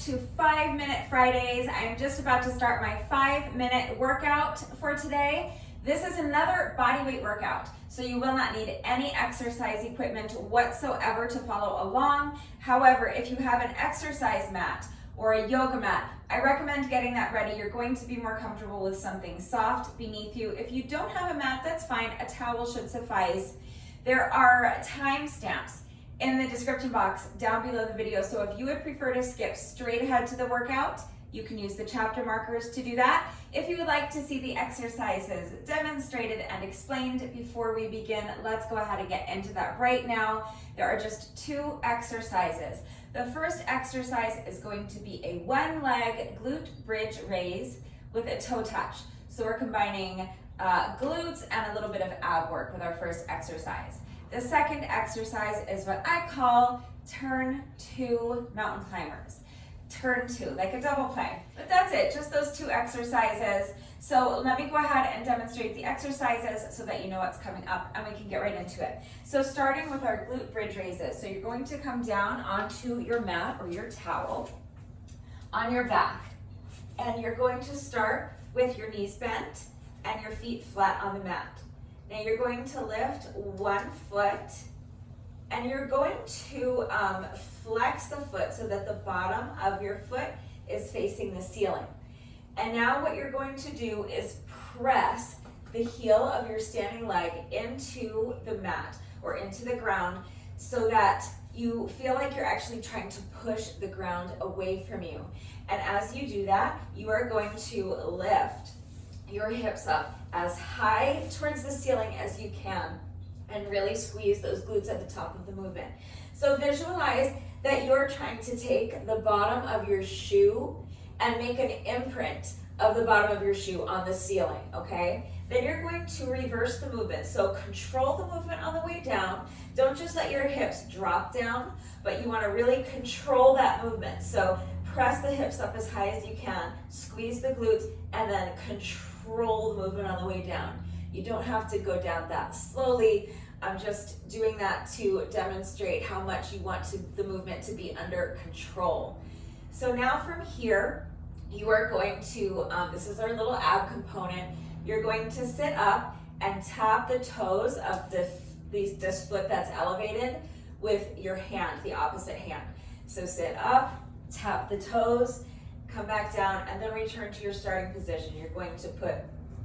to 5-Minute Fridays. I'm just about to start my 5-minute workout for today. This is another body weight workout, so you will not need any exercise equipment whatsoever to follow along. However, if you have an exercise mat or a yoga mat, I recommend getting that ready. You're going to be more comfortable with something soft beneath you. If you don't have a mat, that's fine. A towel should suffice. There are timestamps in the description box down below the video, so if you would prefer to skip straight ahead to the workout, you can use the chapter markers to do that. If you would like to see the exercises demonstrated and explained before we begin, let's go ahead and get into that right now. There are just 2 exercises. The first exercise is going to be a 1-leg glute bridge raise with a toe touch. So we're combining glutes and a little bit of ab work with our first exercise. The second exercise is what I call turn 2 mountain climbers. Turn 2, like a double play. But that's it, just those 2 exercises. So let me go ahead and demonstrate the exercises so that you know what's coming up and we can get right into it. So starting with our glute bridge raises. So you're going to come down onto your mat or your towel on your back. And you're going to start with your knees bent and your feet flat on the mat. Now you're going to lift 1 foot and you're going to flex the foot so that the bottom of your foot is facing the ceiling. And now what you're going to do is press the heel of your standing leg into the mat or into the ground so that you feel like you're actually trying to push the ground away from you. And as you do that, you are going to lift your hips up as high towards the ceiling as you can and really squeeze those glutes at the top of the movement. So visualize that you're trying to take the bottom of your shoe and make an imprint of the bottom of your shoe on the ceiling, okay? Then you're going to reverse the movement. So control the movement on the way down. Don't just let your hips drop down, but you want to really control that movement. So press the hips up as high as you can, squeeze the glutes, and then control the movement on the way down. You don't have to go down that slowly. I'm just doing that to demonstrate how much you want the movement to be under control. So now from here, you are going to, this is our little ab component, you're going to sit up and tap the toes of this foot that's elevated with your hand, the opposite hand. So sit up, tap the toes, come back down, and then return to your starting position. You're going to put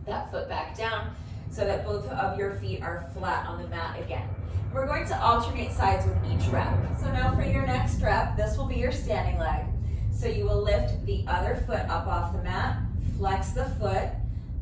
that foot back down so that both of your feet are flat on the mat again. We're going to alternate sides with each rep. So now for your next rep, this will be your standing leg. So you will lift the other foot up off the mat, flex the foot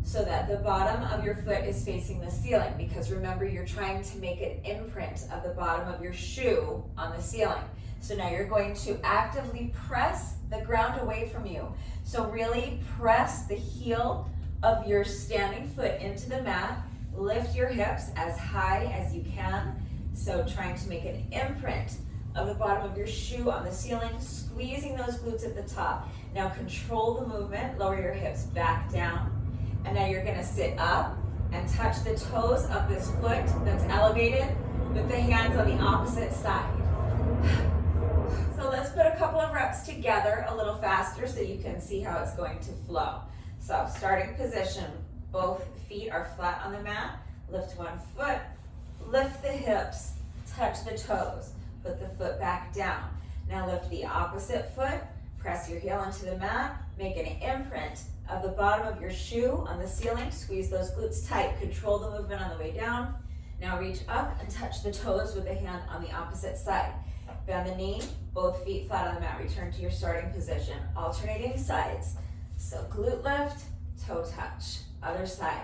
so that the bottom of your foot is facing the ceiling, because remember, you're trying to make an imprint of the bottom of your shoe on the ceiling. So now you're going to actively press the ground away from you. So really press the heel of your standing foot into the mat, lift your hips as high as you can. So trying to make an imprint of the bottom of your shoe on the ceiling, squeezing those glutes at the top. Now control the movement, lower your hips back down. And now you're gonna sit up and touch the toes of this foot that's elevated with the hands on the opposite side. So let's put a couple of reps together a little faster so you can see how it's going to flow. So starting position, both feet are flat on the mat, lift 1 foot, lift the hips, touch the toes, put the foot back down. Now lift the opposite foot, press your heel into the mat, make an imprint of the bottom of your shoe on the ceiling, squeeze those glutes tight, control the movement on the way down. Now reach up and touch the toes with the hand on the opposite side. Bend the knee, both feet flat on the mat, return to your starting position, alternating sides. So glute lift, toe touch, other side.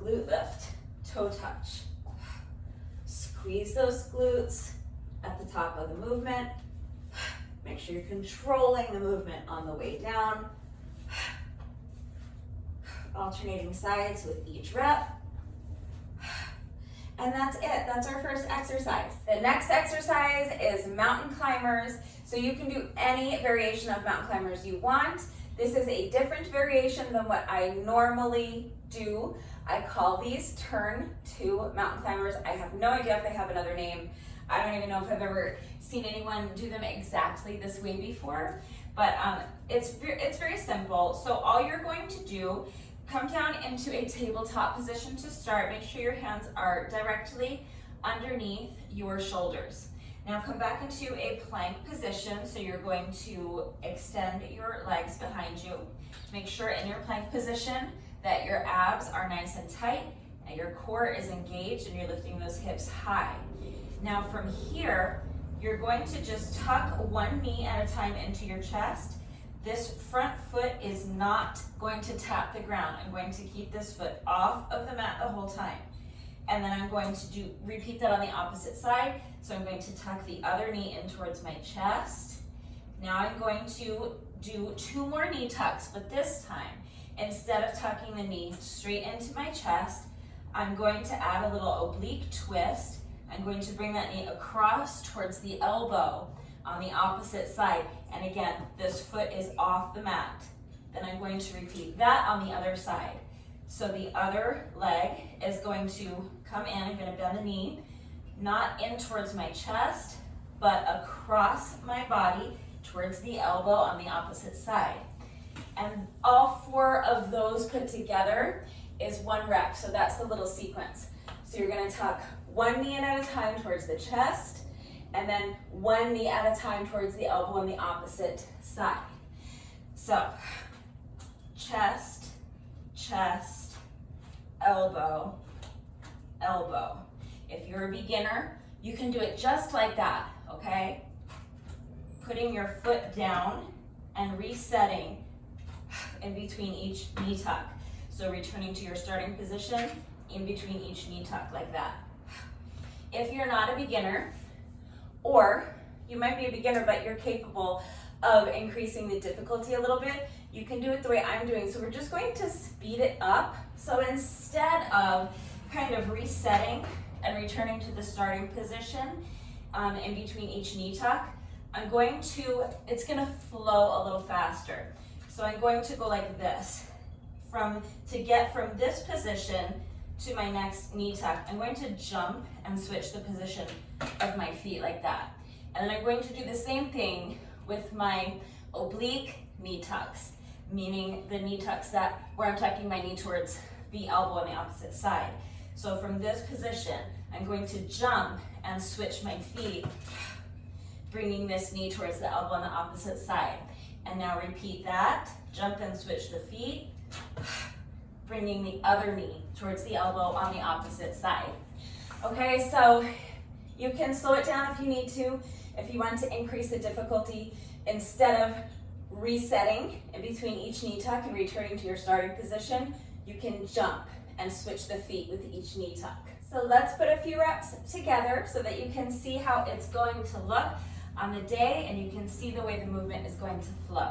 Glute lift, toe touch. Squeeze those glutes at the top of the movement. Make sure you're controlling the movement on the way down. Alternating sides with each rep. And that's it, that's our first exercise. The next exercise is mountain climbers. So you can do any variation of mountain climbers you want. This is a different variation than what I normally do. I call these turn 2 mountain climbers. I have no idea if they have another name. I don't even know if I've ever seen anyone do them exactly this way before, but it's very simple. So all you're going to do, come down into a tabletop position to start. Make sure your hands are directly underneath your shoulders. Now come back into a plank position. So you're going to extend your legs behind you. Make sure in your plank position that your abs are nice and tight and your core is engaged and you're lifting those hips high. Now from here, you're going to just tuck one knee at a time into your chest. This front foot is not going to tap the ground. I'm going to keep this foot off of the mat the whole time. And then I'm going to repeat that on the opposite side. So I'm going to tuck the other knee in towards my chest. Now I'm going to do 2 more knee tucks, but this time, instead of tucking the knee straight into my chest, I'm going to add a little oblique twist. I'm going to bring that knee across towards the elbow on the opposite side. And again, this foot is off the mat. Then I'm going to repeat that on the other side. So the other leg is going to come in. I'm going to bend the knee, not in towards my chest, but across my body towards the elbow on the opposite side. And all 4 of those put together is 1 rep. So that's the little sequence. So you're going to tuck 1 knee in at a time towards the chest, and then 1 knee at a time towards the elbow on the opposite side. So chest, chest, elbow, elbow. If you're a beginner, you can do it just like that, okay? Putting your foot down and resetting in between each knee tuck. So returning to your starting position in between each knee tuck like that. If you're not a beginner, or you might be a beginner but you're capable of increasing the difficulty a little bit, you can do it the way I'm doing. So we're just going to speed it up. So instead of kind of resetting and returning to the starting position in between each knee tuck, it's gonna flow a little faster. So I'm going to go like this. To get from this position to my next knee tuck, I'm going to jump and switch the position of my feet like that. And then I'm going to do the same thing with my oblique knee tucks, meaning the knee tucks where I'm tucking my knee towards the elbow on the opposite side. So from this position, I'm going to jump and switch my feet, bringing this knee towards the elbow on the opposite side. And now repeat that, jump and switch the feet, bringing the other knee towards the elbow on the opposite side. Okay, so you can slow it down if you need to. If you want to increase the difficulty, instead of resetting in between each knee tuck and returning to your starting position, you can jump and switch the feet with each knee tuck. So let's put a few reps together so that you can see how it's going to look on the day and you can see the way the movement is going to flow.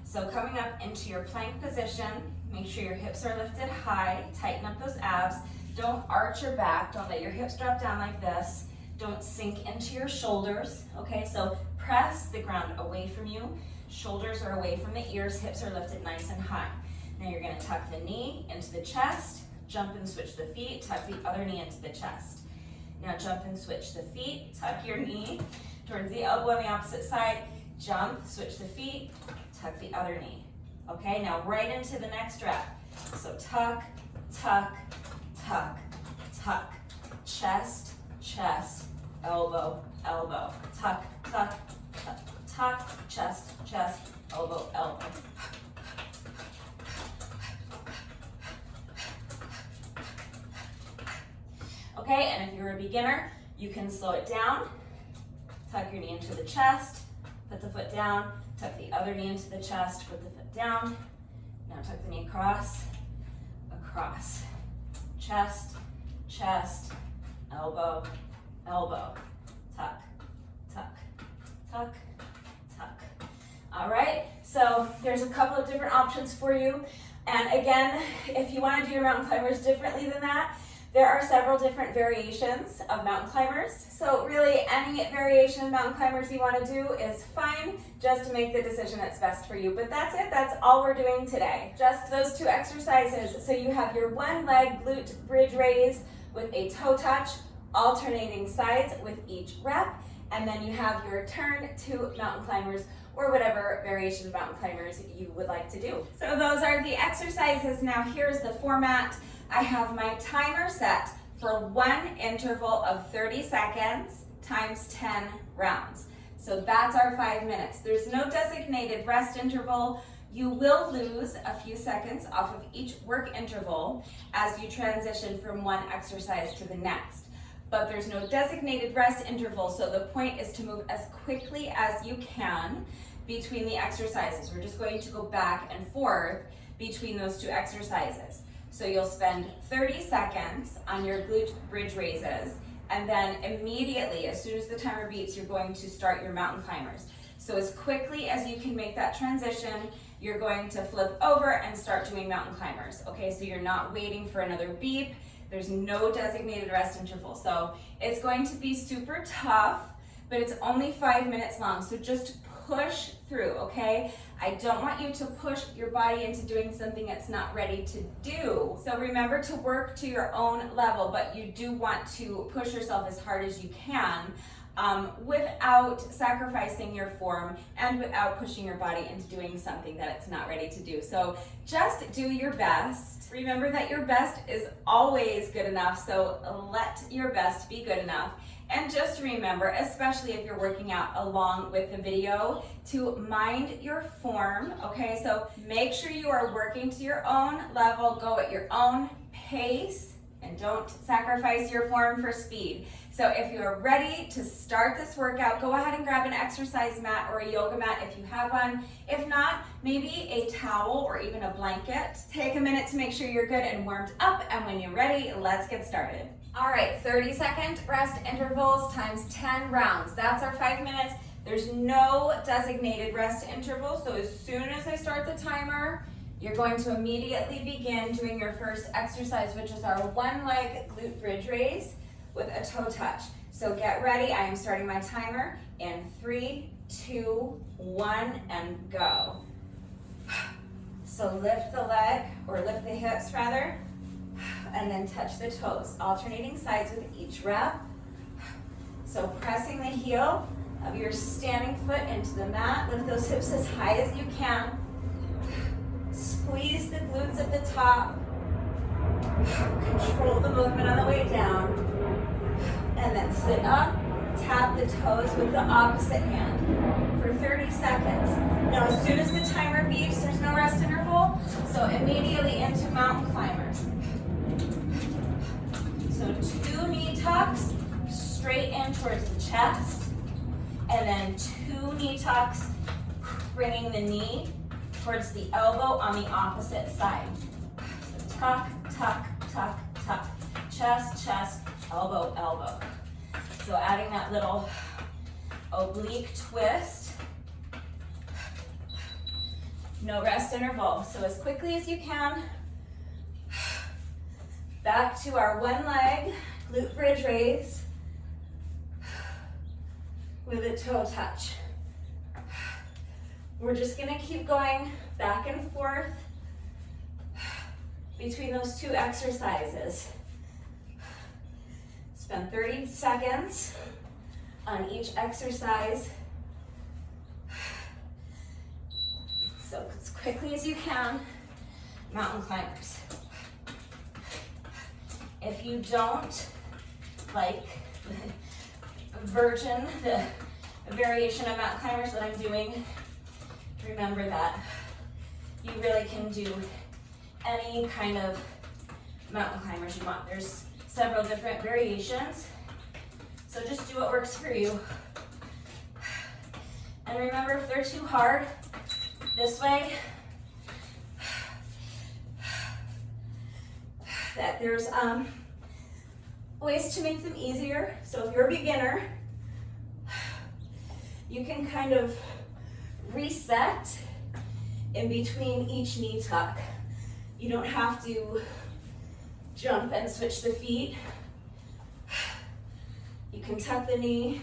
So coming up into your plank position, make sure your hips are lifted high, tighten up those abs. Don't arch your back, don't let your hips drop down like this. Don't sink into your shoulders, okay? So press the ground away from you. Shoulders are away from the ears, hips are lifted nice and high. Now you're gonna tuck the knee into the chest, jump and switch the feet, tuck the other knee into the chest. Now jump and switch the feet, tuck your knee towards the elbow on the opposite side, jump, switch the feet, tuck the other knee. Okay, now right into the next rep. So tuck, tuck, tuck, tuck, chest, chest, elbow, elbow, tuck, tuck, tuck, tuck, chest, chest, elbow, elbow. Okay, and if you're a beginner, you can slow it down, tuck your knee into the chest, put the foot down, tuck the other knee into the chest, put the foot down. Now tuck the knee across, across. Chest, chest, elbow, elbow. Tuck, tuck, tuck, tuck. All right, so there's a couple of different options for you. And again, if you want to do your mountain climbers differently than that, there are several different variations of mountain climbers. So really any variation of mountain climbers you want to do is fine, just to make the decision that's best for you. But that's it, that's all we're doing today. Just those 2 exercises. So you have your 1 leg glute bridge raise with a toe touch, alternating sides with each rep. and then you have your turn to mountain climbers or whatever variation of mountain climbers you would like to do. So those are the exercises. Now here's the format. I have my timer set for one interval of 30 seconds times 10 rounds. So that's our 5 minutes. There's no designated rest interval. You will lose a few seconds off of each work interval as you transition from one exercise to the next. But there's no designated rest interval, so the point is to move as quickly as you can between the exercises. We're just going to go back and forth between those two exercises. So you'll spend 30 seconds on your glute bridge raises, and then immediately, as soon as the timer beeps, you're going to start your mountain climbers. So as quickly as you can make that transition, you're going to flip over and start doing mountain climbers. Okay, so you're not waiting for another beep. There's no designated rest interval. So it's going to be super tough, but it's only 5 minutes long. So just push through, okay? I don't want you to push your body into doing something it's not ready to do. So remember to work to your own level, but you do want to push yourself as hard as you can without sacrificing your form and without pushing your body into doing something that it's not ready to do. So just do your best. Remember that your best is always good enough, so let your best be good enough. And just remember, especially if you're working out along with the video, to mind your form, okay? So make sure you are working to your own level, go at your own pace, and don't sacrifice your form for speed. So if you are ready to start this workout, go ahead and grab an exercise mat or a yoga mat if you have one. If not, maybe a towel or even a blanket. Take a minute to make sure you're good and warmed up, and when you're ready, let's get started. All right, 30-second rest intervals times 10 rounds. That's our 5 minutes. There's no designated rest interval, so as soon as I start the timer, you're going to immediately begin doing your first exercise, which is our one-leg glute bridge raise with a toe touch. So get ready. I am starting my timer in 3, 2, 1, and go. So lift the leg, or lift the hips rather, and then touch the toes, alternating sides with each rep. So pressing the heel of your standing foot into the mat, lift those hips as high as you can. Squeeze the glutes at the top. Control the movement on the way down. And then sit up, tap the toes with the opposite hand for 30 seconds. Now as soon as the timer beeps, there's no rest interval, so immediately into mountain climbers. So 2 knee tucks straight in towards the chest, and then 2 knee tucks, bringing the knee towards the elbow on the opposite side. So tuck, tuck, tuck, tuck, chest, chest, elbow, elbow. So adding that little oblique twist. No rest interval. So as quickly as you can, back to our one leg glute bridge raise with a toe touch. We're just gonna keep going back and forth between those two exercises. Spend 30 seconds on each exercise. So as quickly as you can, mountain climbers. If you don't like the variation of mountain climbers that I'm doing, remember that you really can do any kind of mountain climbers you want. There's several different variations, so just do what works for you. And remember, if they're too hard, this way, that there's ways to make them easier. So if you're a beginner, you can kind of reset in between each knee tuck. You don't have to jump and switch the feet. You can tuck the knee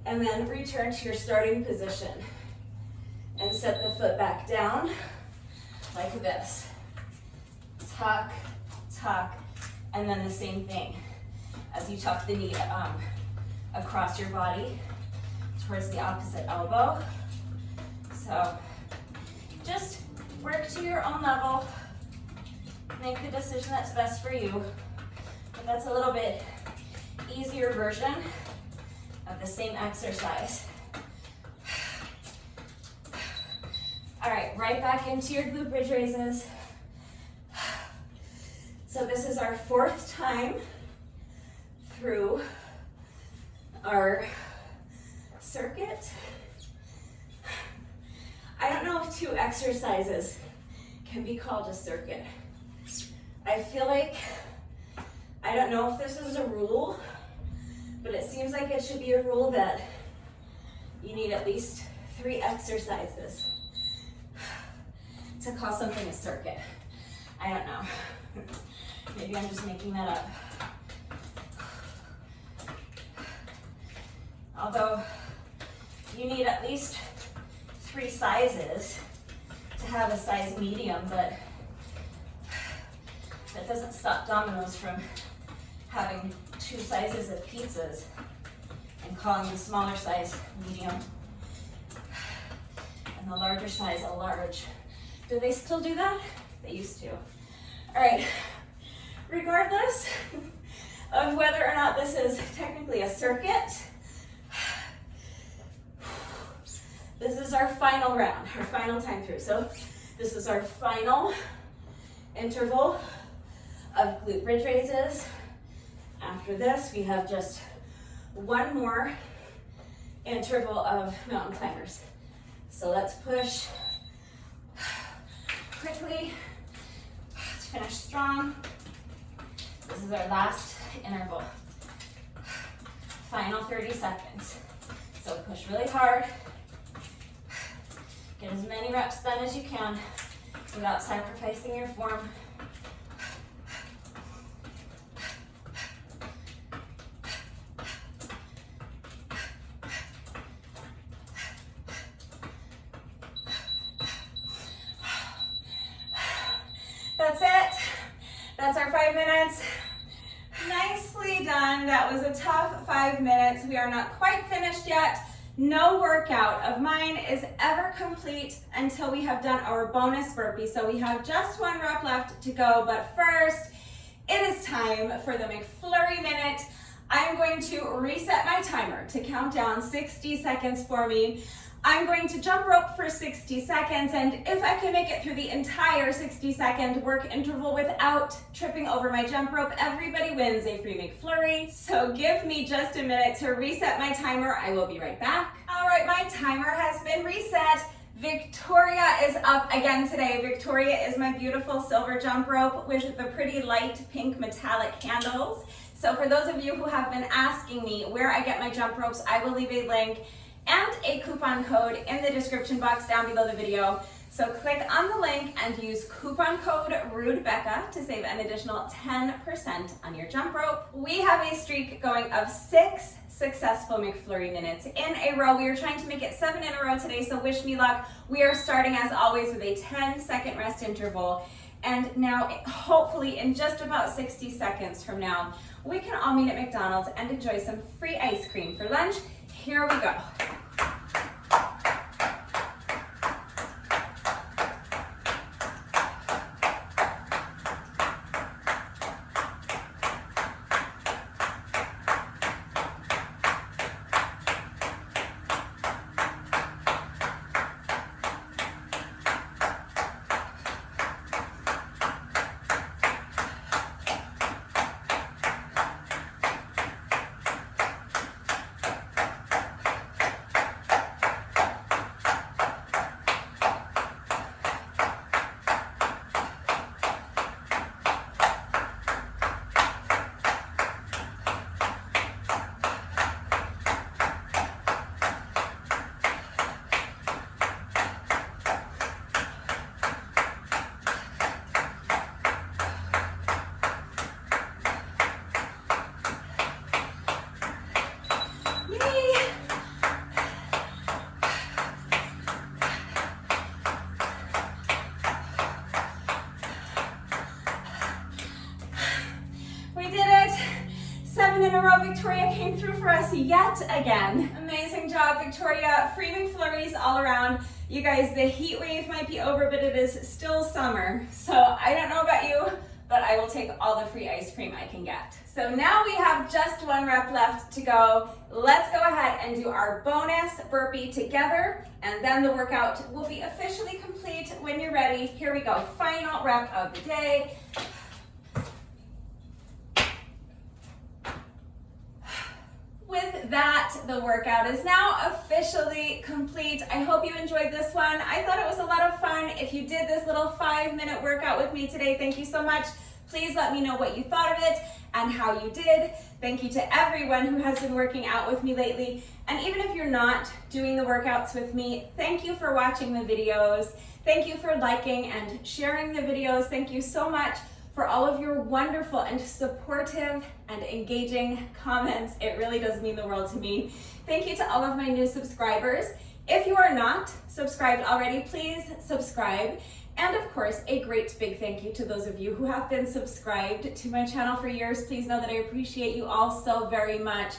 and then return to your starting position and set the foot back down like this. Tuck, tuck, and then the same thing as you tuck the knee across your body towards the opposite elbow. So just work to your own level. Make the decision that's best for you. But that's a little bit easier version of the same exercise. All right, right back into your glute bridge raises. So this is our 4th time through our circuit. I don't know if 2 exercises can be called a circuit. I feel like, I don't know if this is a rule, but it seems like it should be a rule that you need at least 3 exercises to call something a circuit. I don't know. Maybe I'm just making that up. Although you need at least 3 sizes to have a size medium, but that doesn't stop Domino's from having 2 sizes of pizzas and calling the smaller size medium and the larger size a large. Do they still do that? They used to. All right, regardless of whether or not this is technically a circuit, this is our final round, our final time through. So this is our final interval of glute bridge raises. After this, we have just 1 more interval of mountain climbers. So let's push quickly. Let's finish strong. This is our last interval. Final 30 seconds. So push really hard. Get as many reps done as you can without sacrificing your form. That's it. That's our 5 minutes. Nicely done. That was a tough 5 minutes. We are not quite finished yet. No workout of mine is ever complete until we have done our bonus burpee. So we have just 1 rep left to go, but first, it is time for the McFlurry Minute. I'm going to reset my timer to count down 60 seconds for me. I'm going to jump rope for 60 seconds, and if I can make it through the entire 60-second work interval without tripping over my jump rope, everybody wins a free McFlurry. So give me just a minute to reset my timer. I will be right back. All right, my timer has been reset. Victoria is up again today. Victoria is my beautiful silver jump rope with the pretty light pink metallic handles. So for those of you who have been asking me where I get my jump ropes, I will leave a link and a coupon code in the description box down below the video. So click on the link and use coupon code RUDEBECCA to save an additional 10% on your jump rope. We have a streak going of 6 successful McFlurry minutes in a row. We are trying to make it 7 in a row today, so wish me luck. We are starting as always with a 10-second rest interval. And now, hopefully in just about 60 seconds from now, we can all meet at McDonald's and enjoy some free ice cream for lunch. Here we go. came through for us yet again. Amazing job, Victoria. Free McFlurries all around. You guys, the heat wave might be over, but it is still summer. So I don't know about you, but I will take all the free ice cream I can get. So now we have just 1 rep left to go. Let's go ahead and do our bonus burpee together, and then the workout will be officially complete when you're ready. Here we go, final rep of the day. With that, the workout is now officially complete. I hope you enjoyed this one. I thought it was a lot of fun. If you did this little 5-minute workout with me today, thank you so much. Please let me know what you thought of it and how you did. Thank you to everyone who has been working out with me lately. And even if you're not doing the workouts with me, thank you for watching the videos. Thank you for liking and sharing the videos. Thank you so much for all of your wonderful and supportive and engaging comments. It really does mean the world to me. Thank you to all of my new subscribers. If you are not subscribed already, please subscribe. And of course, a great big thank you to those of you who have been subscribed to my channel for years. Please know that I appreciate you all so very much.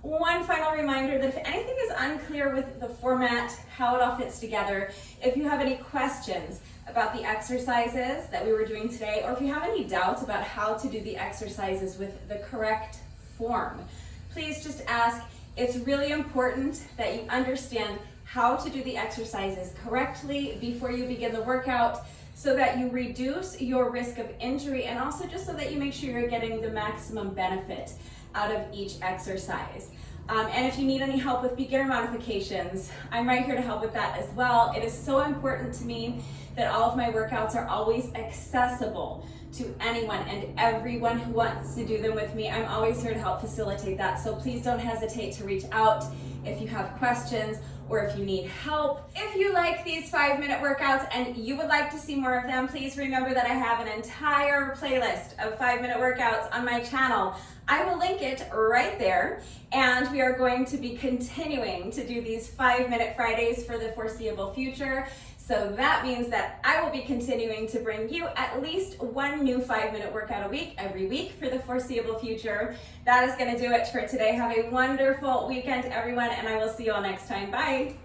One final reminder that if anything is unclear with the format, how it all fits together, if you have any questions about the exercises that we were doing today, or if you have any doubts about how to do the exercises with the correct form, please just ask. It's really important that you understand how to do the exercises correctly before you begin the workout, so that you reduce your risk of injury, and also just so that you make sure you're getting the maximum benefit out of each exercise. And if you need any help with beginner modifications, I'm right here to help with that as well. It is so important to me that all of my workouts are always accessible to anyone and everyone who wants to do them with me. I'm always here to help facilitate that. So please don't hesitate to reach out if you have questions or if you need help. If you like these 5-minute workouts and you would like to see more of them, please remember that I have an entire playlist of 5-minute workouts on my channel. I will link it right there, and we are going to be continuing to do these 5-minute Fridays for the foreseeable future. So that means that I will be continuing to bring you at least one new 5-minute workout a week, every week for the foreseeable future. That is going to do it for today. Have a wonderful weekend, everyone, and I will see you all next time. Bye.